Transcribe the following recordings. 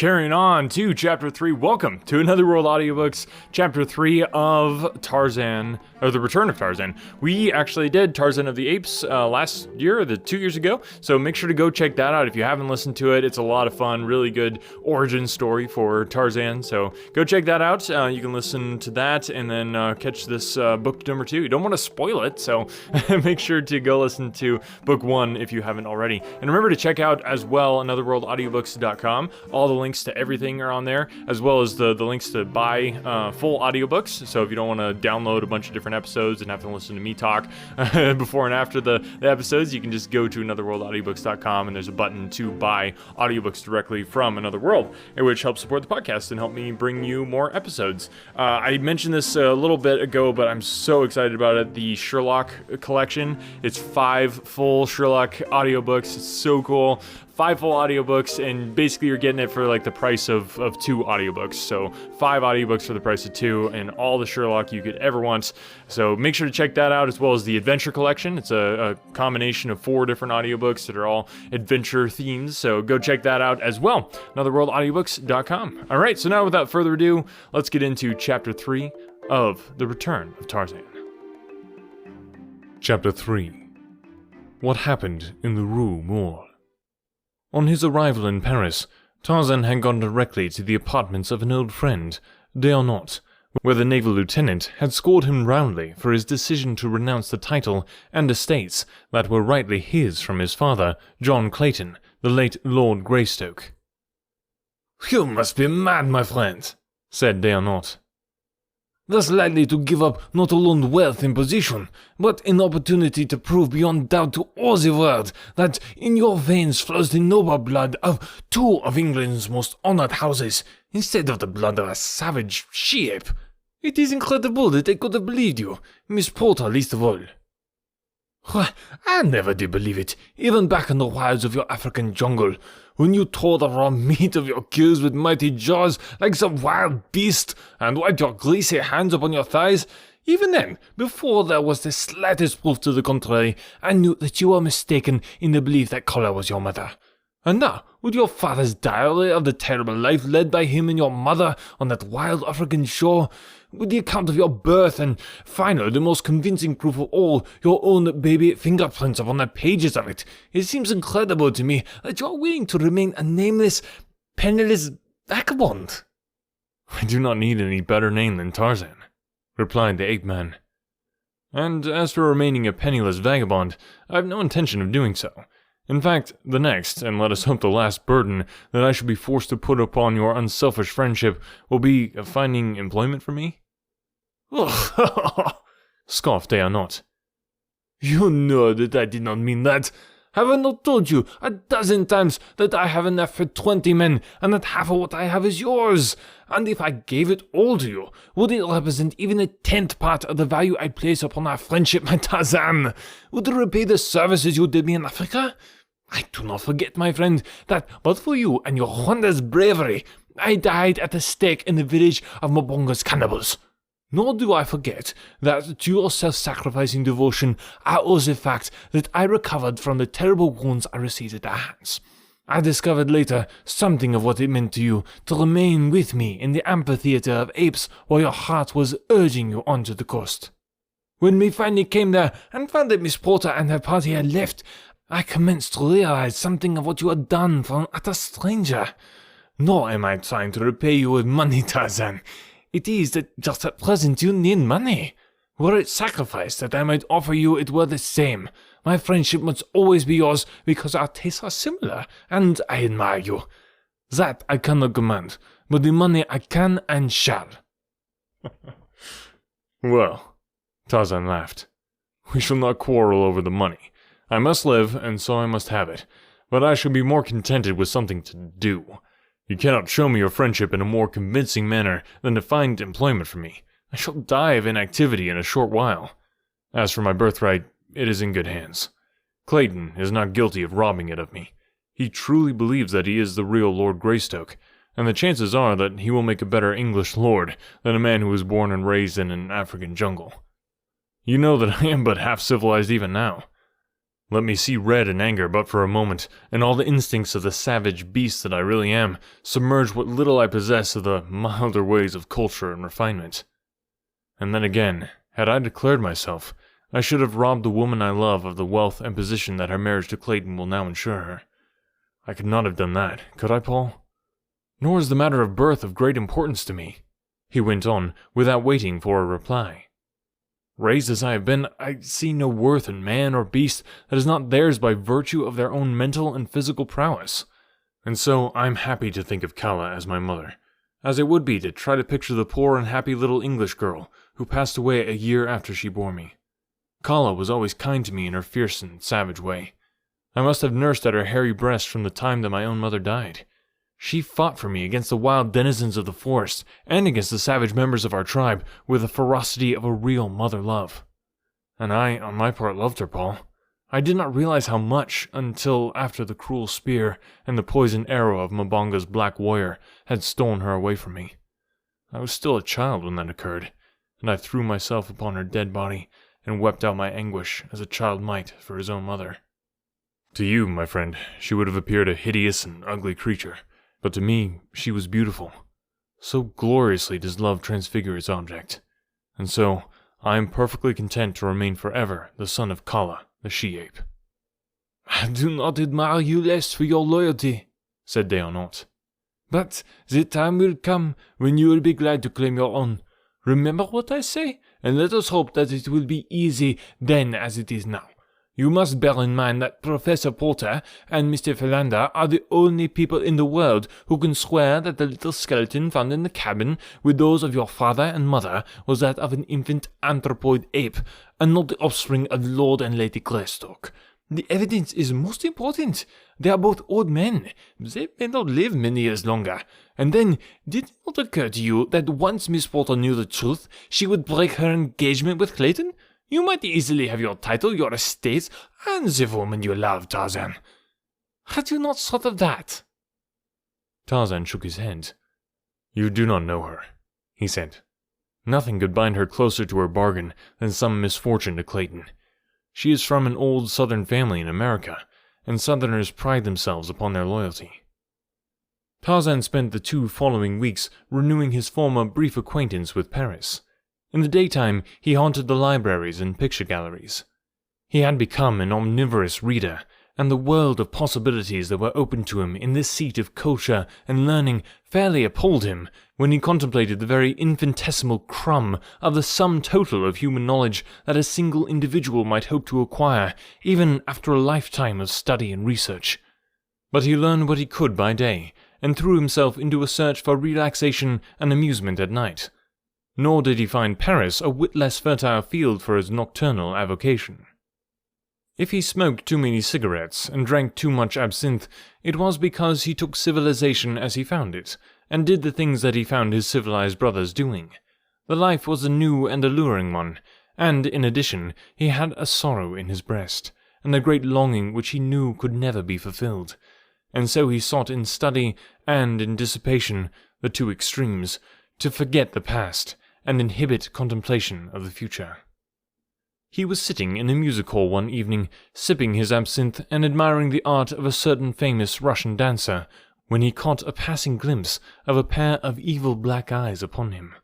Carrying on to Chapter 3, welcome to Another World Audiobooks, Chapter 3 of Tarzan, or The Return of Tarzan. We actually did Tarzan of the Apes last year, or 2 years ago, so make sure to go check that out if you haven't listened to it. It's a lot of fun, really good origin story for Tarzan, so go check that out. You can listen to that and then catch this book number 2. You don't want to spoil it, so make sure to go listen to book 1 if you haven't already. And remember to check out as well anotherworldaudiobooks.com. All the links to everything are on there, as well as the links to buy full audiobooks. So if you don't want to download a bunch of different episodes and have to listen to me talk before and after the episodes, you can just go to anotherworldaudiobooks.com and there's a button to buy audiobooks directly from Another World, which helps support the podcast and help me bring you more episodes. I mentioned this a little bit ago, but I'm so excited about it. The Sherlock collection. It's 5 full Sherlock audiobooks. It's so cool. 5 full audiobooks, and basically you're getting it for like the price of 2 audiobooks. So 5 audiobooks for the price of 2, and all the Sherlock you could ever want. So make sure to check that out, as well as the Adventure collection. It's a combination of 4 different audiobooks that are all adventure themes. So go check that out as well. Anotherworldaudiobooks.com. All right, so now without further ado, let's get into Chapter 3 of The Return of Tarzan. Chapter 3. What happened in the Rue Maule? On his arrival in Paris, Tarzan had gone directly to the apartments of an old friend, D'Arnault, where the naval lieutenant had scored him roundly for his decision to renounce the title and estates that were rightly his from his father, John Clayton, the late Lord Greystoke. "You must be mad, my friend," said D'Arnault. "Thus likely to give up not alone wealth and position, but an opportunity to prove beyond doubt to all the world that in your veins flows the noble blood of 2 of England's most honored houses, instead of the blood of a savage she-ape. It is incredible that I could have believed you, Miss Porter least of all." "I never did believe it, even back in the wilds of your African jungle, when you tore the raw meat of your kills with mighty jaws like some wild beast, and wiped your greasy hands upon your thighs. Even then, before there was the slightest proof to the contrary, I knew that you were mistaken in the belief that Colour was your mother. And now, with your father's diary of the terrible life led by him and your mother on that wild African shore, with the account of your birth, and finally, the most convincing proof of all, your own baby fingerprints upon the pages of it, it seems incredible to me that you are willing to remain a nameless, penniless vagabond." "I do not need any better name than Tarzan," replied the ape-man. "And as for remaining a penniless vagabond, I have no intention of doing so. In fact, the next, and let us hope the last burden that I shall be forced to put upon your unselfish friendship will be of finding employment for me." "Ugh," scoffed D'Arnault. "You know that I did not mean that. Have I not told you 1,000 times that I have enough for 20 men, and that half of what I have is yours? And if I gave it all to you, would it represent even a 10th part of the value I place upon our friendship, my Tarzan? Would it repay the services you did me in Africa? I do not forget, my friend, that but for you and your wondrous bravery, I died at the stake in the village of Mbonga's cannibals. Nor do I forget that to your self-sacrificing devotion I owe the fact that I recovered from the terrible wounds I received at their hands. I discovered later something of what it meant to you to remain with me in the amphitheater of Apes while your heart was urging you on to the coast. When we finally came there and found that Miss Porter and her party had left, I commenced to realize something of what you had done for an utter stranger. Nor am I trying to repay you with money, Tarzan. It is that just at present you need money. Were it sacrifice that I might offer you, it were the same. My friendship must always be yours because our tastes are similar, and I admire you. That I cannot command, but the money I can and shall." "Well," Tarzan laughed, "we shall not quarrel over the money. I must live, and so I must have it, but I shall be more contented with something to do. You cannot show me your friendship in a more convincing manner than to find employment for me. I shall die of inactivity in a short while. As for my birthright, it is in good hands. Clayton is not guilty of robbing it of me. He truly believes that he is the real Lord Greystoke, and the chances are that he will make a better English lord than a man who was born and raised in an African jungle. You know that I am but half civilized even now. Let me see red and anger but for a moment, and all the instincts of the savage beast that I really am submerge what little I possess of the milder ways of culture and refinement. And then again, had I declared myself, I should have robbed the woman I love of the wealth and position that her marriage to Clayton will now ensure her. I could not have done that, could I, Paul? Nor is the matter of birth of great importance to me, he went on, without waiting for a reply. Raised as I have been, I see no worth in man or beast that is not theirs by virtue of their own mental and physical prowess. And so I am happy to think of Calla as my mother, as it would be to try to picture the poor and happy little English girl who passed away a year after she bore me. Calla was always kind to me in her fierce and savage way. I must have nursed at her hairy breast from the time that my own mother died. She fought for me against the wild denizens of the forest and against the savage members of our tribe with the ferocity of a real mother love. And I, on my part, loved her, Paul. I did not realize how much until after the cruel spear and the poisoned arrow of Mbonga's black warrior had stolen her away from me. I was still a child when that occurred, and I threw myself upon her dead body and wept out my anguish as a child might for his own mother. To you, my friend, she would have appeared a hideous and ugly creature. But to me, she was beautiful. So gloriously does love transfigure its object. And so, I am perfectly content to remain forever the son of Calla, the she-ape. I do not admire you less for your loyalty, said Deonot. But the time will come when you will be glad to claim your own. Remember what I say, and let us hope that it will be easy then as it is now. You must bear in mind that Professor Porter and Mr. Philander are the only people in the world who can swear that the little skeleton found in the cabin with those of your father and mother was that of an infant anthropoid ape, and not the offspring of Lord and Lady Greystoke. The evidence is most important. They are both old men. They may not live many years longer. And then, did it not occur to you that once Miss Porter knew the truth, she would break her engagement with Clayton? You might easily have your title, your estates, and the woman you love, Tarzan. Had you not thought of that? Tarzan shook his head. You do not know her, he said. Nothing could bind her closer to her bargain than some misfortune to Clayton. She is from an old Southern family in America, and Southerners pride themselves upon their loyalty. Tarzan spent the 2 following weeks renewing his former brief acquaintance with Paris. In the daytime, he haunted the libraries and picture galleries. He had become an omnivorous reader, and the world of possibilities that were open to him in this seat of culture and learning fairly appalled him when he contemplated the very infinitesimal crumb of the sum total of human knowledge that a single individual might hope to acquire, even after a lifetime of study and research. But he learned what he could by day, and threw himself into a search for relaxation and amusement at night. Nor did he find Paris a whit less fertile field for his nocturnal avocation. If he smoked too many cigarettes and drank too much absinthe, it was because he took civilization as he found it, and did the things that he found his civilized brothers doing. The life was a new and alluring one, and, in addition, he had a sorrow in his breast, and a great longing which he knew could never be fulfilled. And so he sought in study and in dissipation, the 2 extremes, to forget the past, and inhibit contemplation of the future. He was sitting in a music hall one evening, sipping his absinthe and admiring the art of a certain famous Russian dancer, when he caught a passing glimpse of a pair of evil black eyes upon him.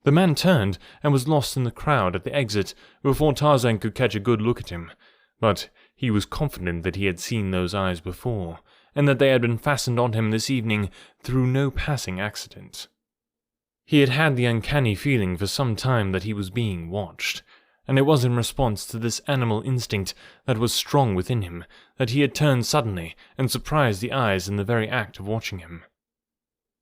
The man turned and was lost in the crowd at the exit before Tarzan could catch a good look at him, but he was confident that he had seen those eyes before, and that they had been fastened on him this evening through no passing accident. He had had the uncanny feeling for some time that he was being watched, and it was in response to this animal instinct that was strong within him that he had turned suddenly and surprised the eyes in the very act of watching him.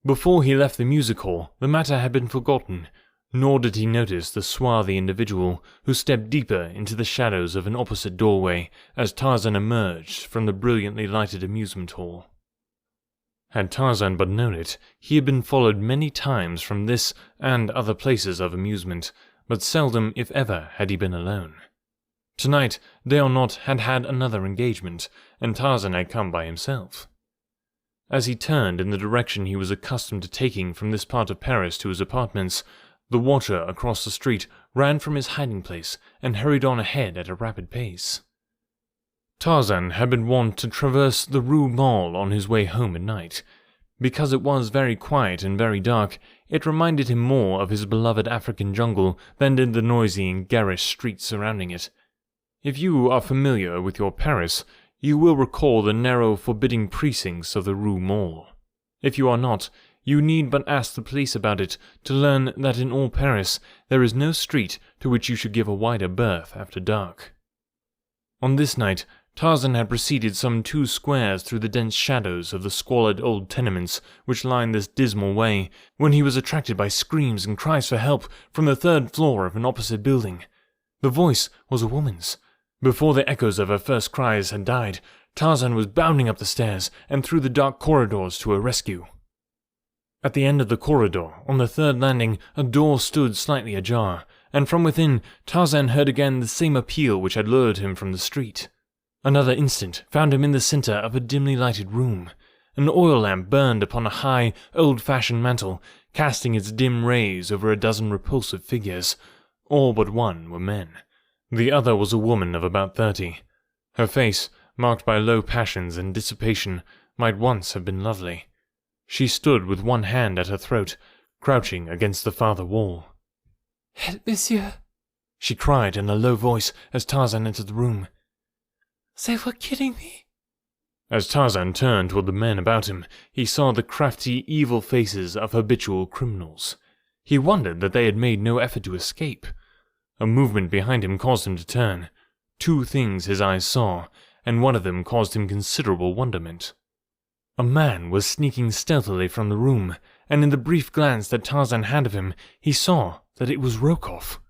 Before he left the music hall, the matter had been forgotten, nor did he notice the swarthy individual who stepped deeper into the shadows of an opposite doorway as Tarzan emerged from the brilliantly lighted amusement hall. Had Tarzan but known it, he had been followed many times from this and other places of amusement, but seldom, if ever, had he been alone. Tonight, Deonot had had another engagement, and Tarzan had come by himself. As he turned in the direction he was accustomed to taking from this part of Paris to his apartments, the watcher across the street ran from his hiding place and hurried on ahead at a rapid pace. Tarzan had been wont to traverse the Rue Maule on his way home at night. Because it was very quiet and very dark, it reminded him more of his beloved African jungle than did the noisy and garish streets surrounding it. If you are familiar with your Paris, you will recall the narrow, forbidding precincts of the Rue Maule. If you are not, you need but ask the police about it to learn that in all Paris there is no street to which you should give a wider berth after dark. On this night, Tarzan had proceeded some 2 squares through the dense shadows of the squalid old tenements which lined this dismal way, when he was attracted by screams and cries for help from the 3rd floor of an opposite building. The voice was a woman's. Before the echoes of her first cries had died, Tarzan was bounding up the stairs and through the dark corridors to her rescue. At the end of the corridor, on the 3rd landing, a door stood slightly ajar, and from within, Tarzan heard again the same appeal which had lured him from the street. Another instant found him in the center of a dimly lighted room. An oil lamp burned upon a high, old-fashioned mantel, casting its dim rays over a dozen repulsive figures. All but one were men. The other was a woman of about 30. Her face, marked by low passions and dissipation, might once have been lovely. She stood with one hand at her throat, crouching against the farther wall. "Help, monsieur," she cried in a low voice as Tarzan entered the room. "They were killing me." As Tarzan turned toward the men about him, he saw the crafty, evil faces of habitual criminals. He wondered that they had made no effort to escape. A movement behind him caused him to turn. 2 things his eyes saw, and one of them caused him considerable wonderment. A man was sneaking stealthily from the room, and in the brief glance that Tarzan had of him, he saw that it was Rokoff.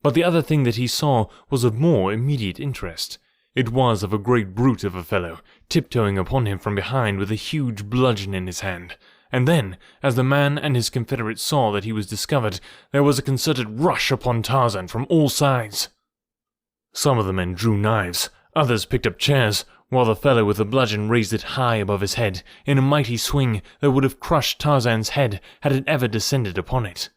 But the other thing that he saw was of more immediate interest. It was of a great brute of a fellow, tiptoeing upon him from behind with a huge bludgeon in his hand. And then, as the man and his confederates saw that he was discovered, there was a concerted rush upon Tarzan from all sides. Some of the men drew knives, others picked up chairs, while the fellow with the bludgeon raised it high above his head, in a mighty swing that would have crushed Tarzan's head had it ever descended upon it.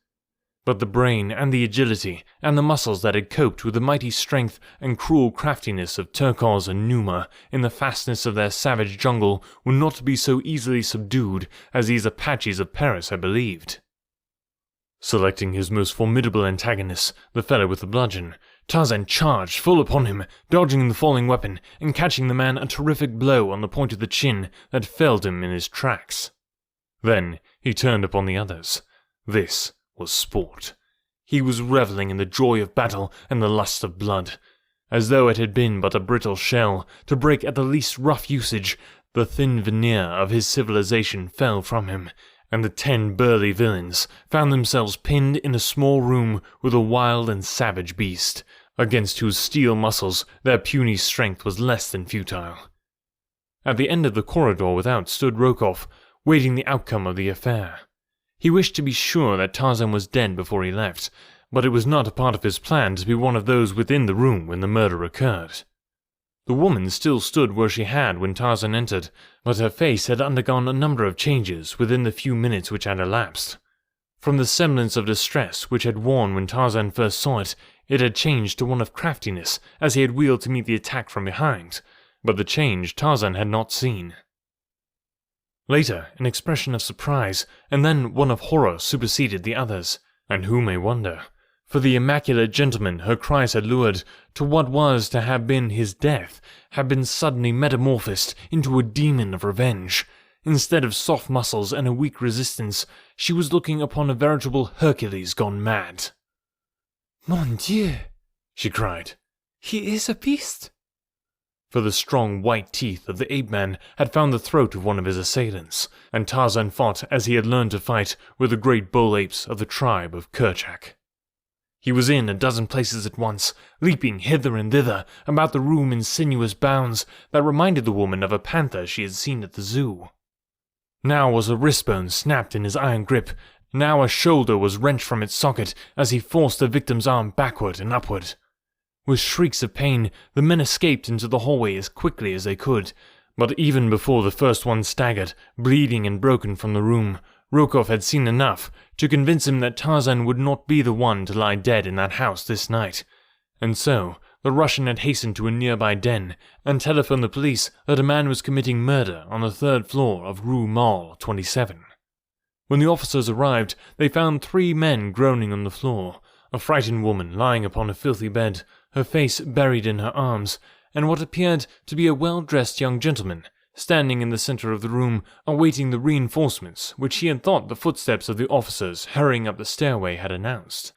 But the brain and the agility and the muscles that had coped with the mighty strength and cruel craftiness of Turcos and Numa in the fastness of their savage jungle were not to be so easily subdued as these Apaches of Paris had believed. Selecting his most formidable antagonist, the fellow with the bludgeon, Tarzan charged full upon him, dodging the falling weapon and catching the man a terrific blow on the point of the chin that felled him in his tracks. Then he turned upon the others. This was sport. He was reveling in the joy of battle and the lust of blood. As though it had been but a brittle shell, to break at the least rough usage, the thin veneer of his civilization fell from him, and the 10 burly villains found themselves pinned in a small room with a wild and savage beast, against whose steel muscles their puny strength was less than futile. At the end of the corridor without stood Rokoff, waiting the outcome of the affair. He wished to be sure that Tarzan was dead before he left, but it was not a part of his plan to be one of those within the room when the murder occurred. The woman still stood where she had when Tarzan entered, but her face had undergone a number of changes within the few minutes which had elapsed. From the semblance of distress which had worn when Tarzan first saw it, it had changed to one of craftiness as he had wheeled to meet the attack from behind, but the change Tarzan had not seen. Later, an expression of surprise, and then one of horror superseded the others, and who may wonder? For the immaculate gentleman her cries had lured to what was to have been his death had been suddenly metamorphosed into a demon of revenge. Instead of soft muscles and a weak resistance, she was looking upon a veritable Hercules gone mad. "Mon Dieu!" she cried. "He is a beast!" For the strong white teeth of the ape-man had found the throat of one of his assailants, and Tarzan fought as he had learned to fight with the great bull apes of the tribe of Kerchak. He was in a dozen places at once, leaping hither and thither about the room in sinuous bounds that reminded the woman of a panther she had seen at the zoo. Now was a wrist bone snapped in his iron grip, now a shoulder was wrenched from its socket as he forced the victim's arm backward and upward. With shrieks of pain, the men escaped into the hallway as quickly as they could, but even before the first one staggered, bleeding and broken from the room, Rokoff had seen enough to convince him that Tarzan would not be the one to lie dead in that house this night, and so, the Russian had hastened to a nearby den and telephoned the police that a man was committing murder on the 3rd floor of Rue Maule 27. When the officers arrived, they found 3 men groaning on the floor, a frightened woman lying upon a filthy bed, her face buried in her arms, and what appeared to be a well-dressed young gentleman, standing in the center of the room, awaiting the reinforcements which he had thought the footsteps of the officers hurrying up the stairway had announced.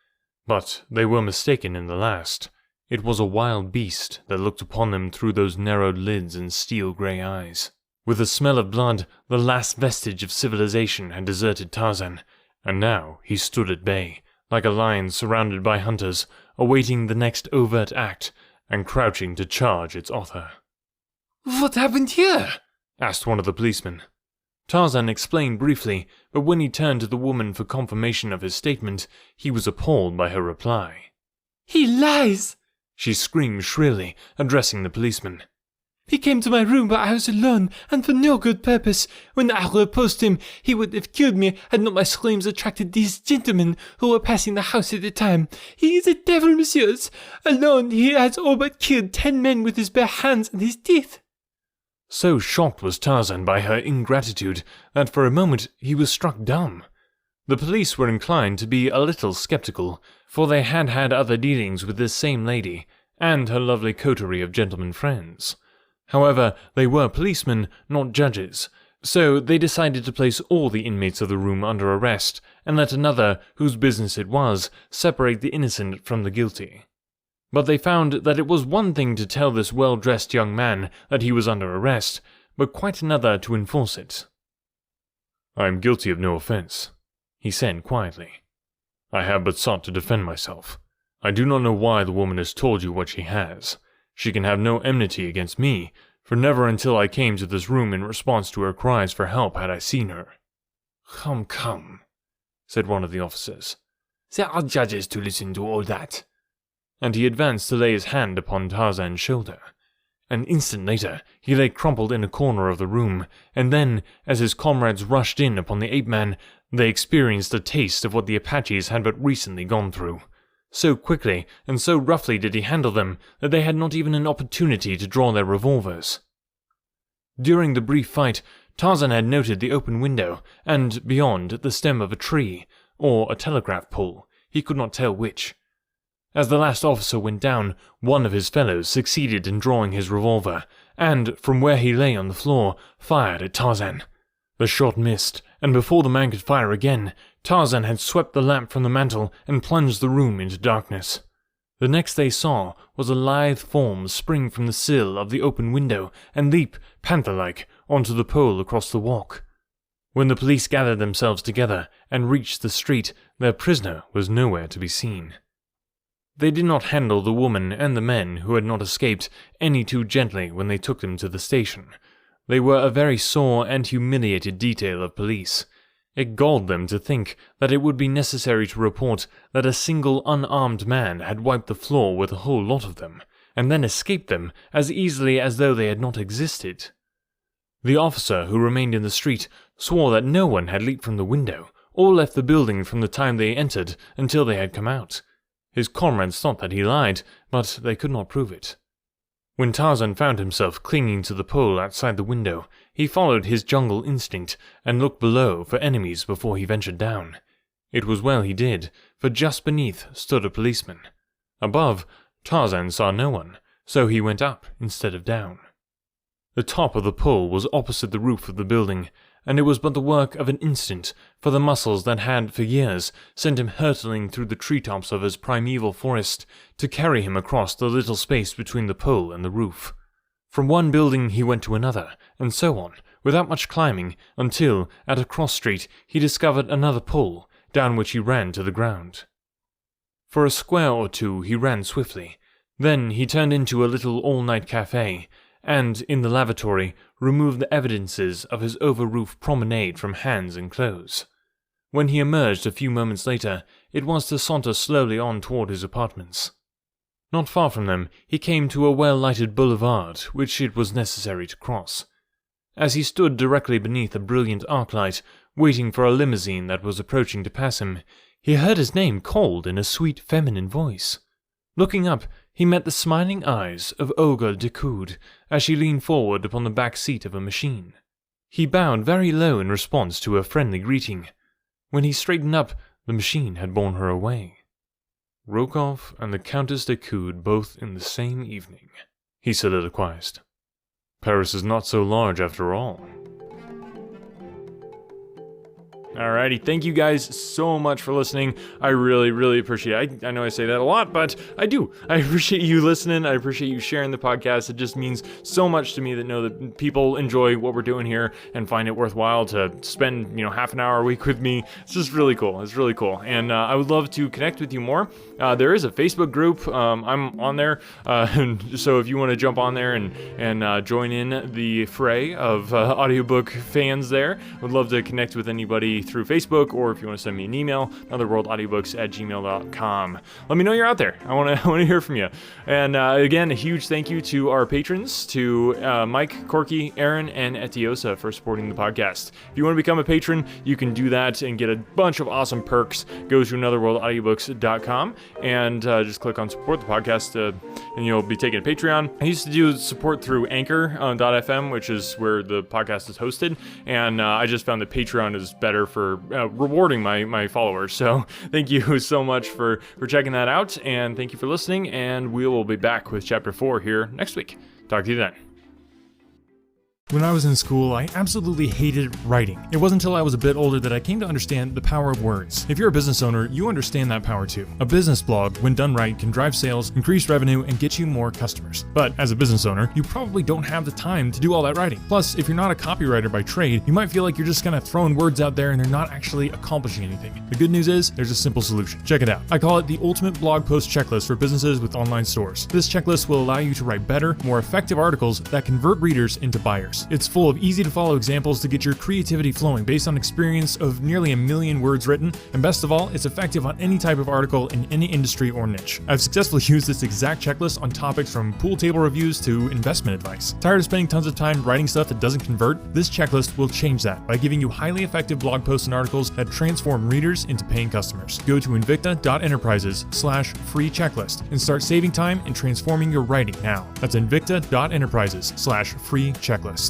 But they were mistaken in the last. It was a wild beast that looked upon them through those narrowed lids and steel-grey eyes. With the smell of blood, the last vestige of civilization had deserted Tarzan, and now he stood at bay, like a lion surrounded by hunters, awaiting the next overt act, and crouching to charge its author. What happened here? Asked one of the policemen. Tarzan explained briefly, but when he turned to the woman for confirmation of his statement, he was appalled by her reply. He lies! She screamed shrilly, addressing the policeman. He came to my room but I was alone, and for no good purpose. When I repulsed him, he would have killed me had not my screams attracted these gentlemen who were passing the house at the time. He is a devil, messieurs. Alone he has all but killed 10 men with his bare hands and his teeth. So shocked was Tarzan by her ingratitude that for a moment he was struck dumb. The police were inclined to be a little skeptical, for they had had other dealings with this same lady, and her lovely coterie of gentlemen friends. However, they were policemen, not judges, so they decided to place all the inmates of the room under arrest, and let another, whose business it was, separate the innocent from the guilty. But they found that it was one thing to tell this well-dressed young man that he was under arrest, but quite another to enforce it. "I am guilty of no offense," he said quietly. "I have but sought to defend myself. I do not know why the woman has told you what she has. She can have no enmity against me, for never until I came to this room in response to her cries for help had I seen her." Come, said one of the officers. "There are judges to listen to all that." And he advanced to lay his hand upon Tarzan's shoulder. An instant later, he lay crumpled in a corner of the room, and then, as his comrades rushed in upon the ape-man, they experienced a taste of what the Apaches had but recently gone through. So quickly and so roughly did he handle them that they had not even an opportunity to draw their revolvers. During the brief fight, Tarzan had noted the open window, and beyond, the stem of a tree, or a telegraph pole, he could not tell which. As the last officer went down, one of his fellows succeeded in drawing his revolver, and, from where he lay on the floor, fired at Tarzan. The shot missed, and before the man could fire again, Tarzan had swept the lamp from the mantel and plunged the room into darkness. The next they saw was a lithe form spring from the sill of the open window and leap, panther-like, onto the pole across the walk. When the police gathered themselves together and reached the street, their prisoner was nowhere to be seen. They did not handle the woman and the men who had not escaped any too gently when they took them to the station. They were a very sore and humiliated detail of police. It galled them to think that it would be necessary to report that a single unarmed man had wiped the floor with a whole lot of them, and then escaped them as easily as though they had not existed. The officer who remained in the street swore that no one had leaped from the window, or left the building from the time they entered until they had come out. His comrades thought that he lied, but they could not prove it. When Tarzan found himself clinging to the pole outside the window, he followed his jungle instinct and looked below for enemies before he ventured down. It was well he did, for just beneath stood a policeman. Above, Tarzan saw no one, so he went up instead of down. The top of the pole was opposite the roof of the building, and it was but the work of an instant for the muscles that had, for years, sent him hurtling through the treetops of his primeval forest to carry him across the little space between the pole and the roof. From one building he went to another, and so on, without much climbing, until, at a cross street, he discovered another pole, down which he ran to the ground. For a square or two he ran swiftly. Then he turned into a little all-night cafe, and, in the lavatory, removed the evidences of his over-roof promenade from hands and clothes. When he emerged a few moments later, it was to saunter slowly on toward his apartments. Not far from them, he came to a well-lighted boulevard, which it was necessary to cross. As he stood directly beneath a brilliant arc-light, waiting for a limousine that was approaching to pass him, he heard his name called in a sweet feminine voice. Looking up, he met the smiling eyes of Olga Decoud as she leaned forward upon the back seat of a machine. He bowed very low in response to her friendly greeting. When he straightened up, the machine had borne her away. Rokov and the Countess Decoud both in the same evening, he soliloquized. Paris is not so large after all. Alrighty, thank you guys so much for listening. I really appreciate it. I know I say that a lot, but I do. I appreciate you listening. I appreciate you sharing the podcast. It just means so much to me to know that people enjoy what we're doing here and find it worthwhile to spend, half an hour a week with me. It's just really cool. It's really cool. And I would love to connect with you more. There is a Facebook group. I'm on there. So if you want to jump on there and join in the fray of audiobook fans there, I would love to connect with anybody through Facebook, or if you want to send me an email, anotherworldaudiobooks@gmail.com. Let me know you're out there. I want to hear from you. And again, a huge thank you to our patrons, to Mike, Corky, Aaron, and Etiosa for supporting the podcast. If you want to become a patron, you can do that and get a bunch of awesome perks. Go to anotherworldaudiobooks.com and just click on support the podcast and you'll be taken to Patreon. I used to do support through Anchor.fm, which is where the podcast is hosted, and I just found that Patreon is better for rewarding my followers. So thank you so much for checking that out, and thank you for listening, and we will be back with Chapter 4 here next week. Talk to you then. When I was in school, I absolutely hated writing. It wasn't until I was a bit older that I came to understand the power of words. If you're a business owner, you understand that power too. A business blog, when done right, can drive sales, increase revenue, and get you more customers. But as a business owner, you probably don't have the time to do all that writing. Plus, if you're not a copywriter by trade, you might feel like you're just kind of throwing words out there and they're not actually accomplishing anything. The good news is, there's a simple solution. Check it out. I call it the ultimate blog post checklist for businesses with online stores. This checklist will allow you to write better, more effective articles that convert readers into buyers. It's full of easy to follow examples to get your creativity flowing based on experience of nearly 1 million words written, and best of all, it's effective on any type of article in any industry or niche. I've successfully used this exact checklist on topics from pool table reviews to investment advice. Tired of spending tons of time writing stuff that doesn't convert? This checklist will change that by giving you highly effective blog posts and articles that transform readers into paying customers. Go to invicta.enterprises/free checklist and start saving time and transforming your writing now. That's invicta.enterprises/free checklist.